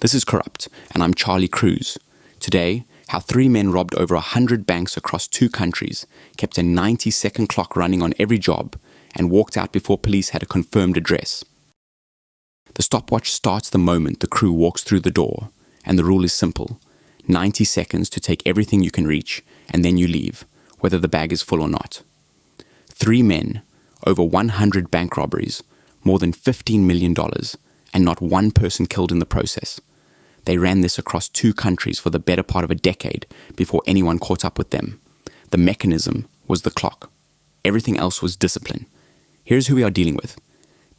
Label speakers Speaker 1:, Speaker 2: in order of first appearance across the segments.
Speaker 1: This is Corrupt, and I'm Charlie Cruz. Today, how 3 men robbed over 100 banks across 2 countries, kept a 90-second clock running on every job, and walked out before police had a confirmed address. The stopwatch starts the moment the crew walks through the door, and the rule is simple: 90 seconds to take everything you can reach, and then you leave, whether the bag is full or not. 3 men, over 100 bank robberies, more than $15 million, and not one person killed in the process. They ran this across 2 countries for the better part of a decade before anyone caught up with them. The mechanism was the clock. Everything else was discipline. Here's who we are dealing with.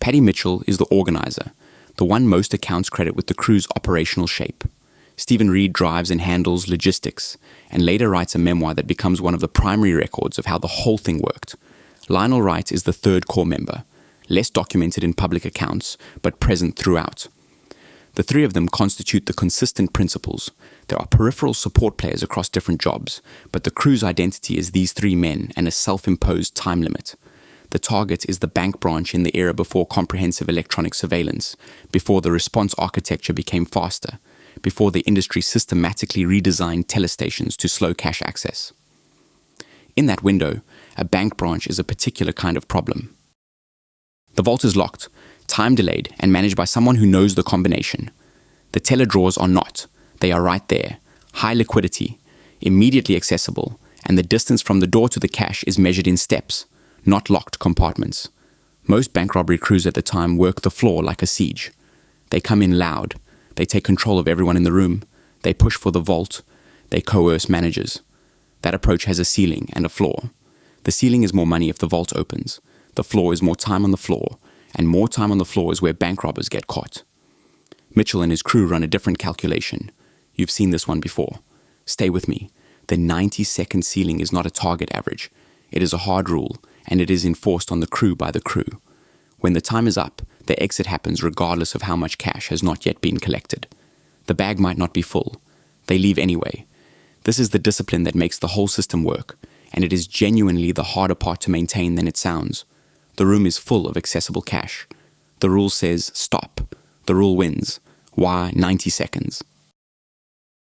Speaker 1: Paddy Mitchell is the organizer, the one most accounts credit with the crew's operational shape. Stephen Reed drives and handles logistics, and later writes a memoir that becomes one of the primary records of how the whole thing worked. Lionel Wright is the 3rd core member, less documented in public accounts, but present throughout. The 3 of them constitute the consistent principles. There are peripheral support players across different jobs, but the crew's identity is these 3 men and a self-imposed time limit. The target is the bank branch in the era before comprehensive electronic surveillance, before the response architecture became faster, before the industry systematically redesigned telestations to slow cash access. In that window, a bank branch is a particular kind of problem. The vault is locked, time delayed, and managed by someone who knows the combination. The teller drawers are not. They are right there. High liquidity, immediately accessible, and the distance from the door to the cash is measured in steps, not locked compartments. Most bank robbery crews at the time work the floor like a siege. They come in loud. They take control of everyone in the room. They push for the vault. They coerce managers. That approach has a ceiling and a floor. The ceiling is more money if the vault opens. The floor is more time on the floor, and more time on the floor is where bank robbers get caught. Mitchell and his crew run a different calculation. You've seen this one before. Stay with me. The 90-second ceiling is not a target average. It is a hard rule, and it is enforced on the crew by the crew. When the time is up, the exit happens regardless of how much cash has not yet been collected. The bag might not be full. They leave anyway. This is the discipline that makes the whole system work, and it is genuinely the harder part to maintain than it sounds. The room is full of accessible cash. The rule says stop. The rule wins. Why 90 seconds?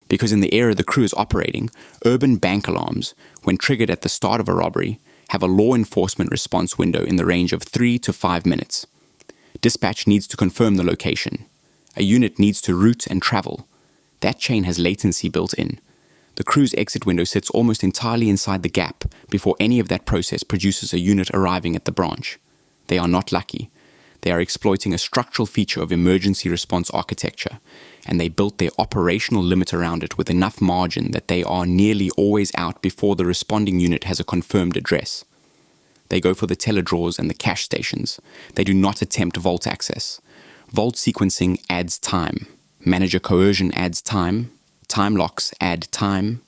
Speaker 1: Because in the era the crew is operating, urban bank alarms, when triggered at the start of a robbery, have a law enforcement response window in the range of 3 to 5 minutes. Dispatch needs to confirm the location. A unit needs to route and travel. That chain has latency built in. The crew's exit window sits almost entirely inside the gap before any of that process produces a unit arriving at the branch. They are not lucky. They are exploiting a structural feature of emergency response architecture, and they built their operational limit around it with enough margin that they are nearly always out before the responding unit has a confirmed address. They go for the teller drawers and the cash stations. They do not attempt vault access. Vault sequencing adds time. Manager coercion adds time. Time locks add time.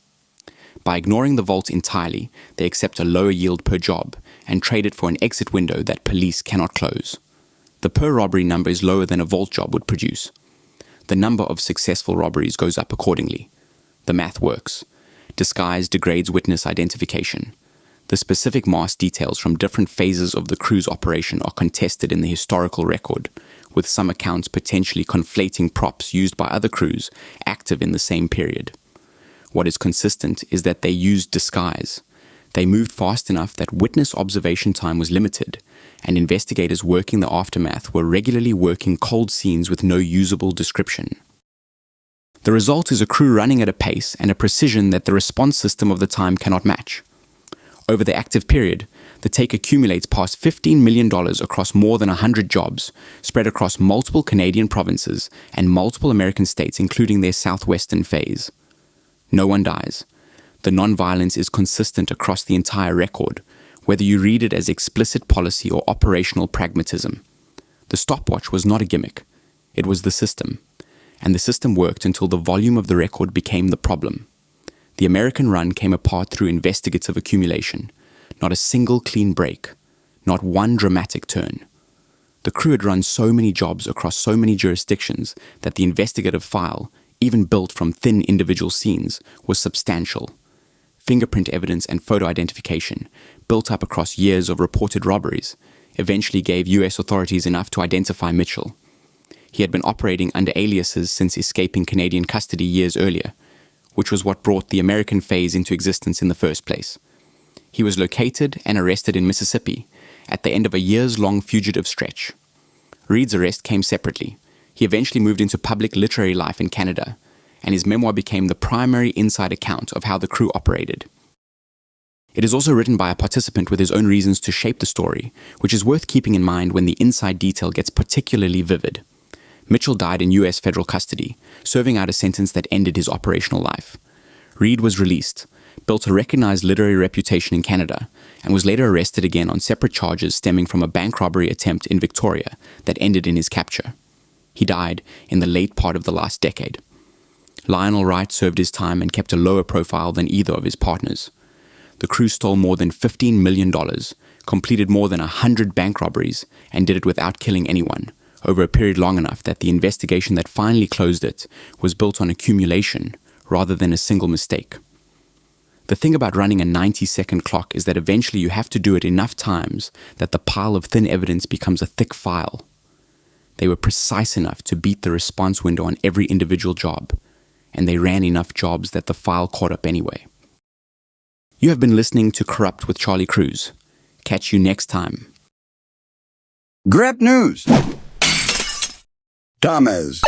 Speaker 1: By ignoring the vault entirely, they accept a lower yield per job and trade it for an exit window that police cannot close. The per robbery number is lower than a vault job would produce. The number of successful robberies goes up accordingly. The math works. Disguise degrades witness identification. The specific mass details from different phases of the crew's operation are contested in the historical record, with some accounts potentially conflating props used by other crews active in the same period. What is consistent is that they used disguise. They moved fast enough that witness observation time was limited, and investigators working the aftermath were regularly working cold scenes with no usable description. The result is a crew running at a pace and a precision that the response system of the time cannot match. Over the active period, the take accumulates past $15 million across more than 100 jobs, spread across multiple Canadian provinces and multiple American states, including their southwestern phase. No one dies. The non-violence is consistent across the entire record, whether you read it as explicit policy or operational pragmatism. The stopwatch was not a gimmick. It was the system. And the system worked until the volume of the record became the problem. The American run came apart through investigative accumulation. Not a single clean break. Not one dramatic turn. The crew had run so many jobs across so many jurisdictions that the investigative file, even built from thin individual scenes, was substantial. Fingerprint evidence and photo identification, built up across years of reported robberies, eventually gave US authorities enough to identify Mitchell. He had been operating under aliases since escaping Canadian custody years earlier, which was what brought the American phase into existence in the first place. He was located and arrested in Mississippi at the end of a years-long fugitive stretch. Reed's arrest came separately. He eventually moved into public literary life in Canada, and his memoir became the primary inside account of how the crew operated. It is also written by a participant with his own reasons to shape the story, which is worth keeping in mind when the inside detail gets particularly vivid. Mitchell died in U.S. federal custody, serving out a sentence that ended his operational life. Reed was released, built a recognized literary reputation in Canada, and was later arrested again on separate charges stemming from a bank robbery attempt in Victoria that ended in his capture. He died in the late part of the last decade. Lionel Wright served his time and kept a lower profile than either of his partners. The crew stole more than $15 million, completed more than 100 bank robberies, and did it without killing anyone, over a period long enough that the investigation that finally closed it was built on accumulation rather than a single mistake. The thing about running a 90-second clock is that eventually you have to do it enough times that the pile of thin evidence becomes a thick file. They were precise enough to beat the response window on every individual job, and they ran enough jobs that the file caught up anyway. You have been listening to Corrupt with Charlie Cruz. Catch you next time.
Speaker 2: Grab news. Thomas.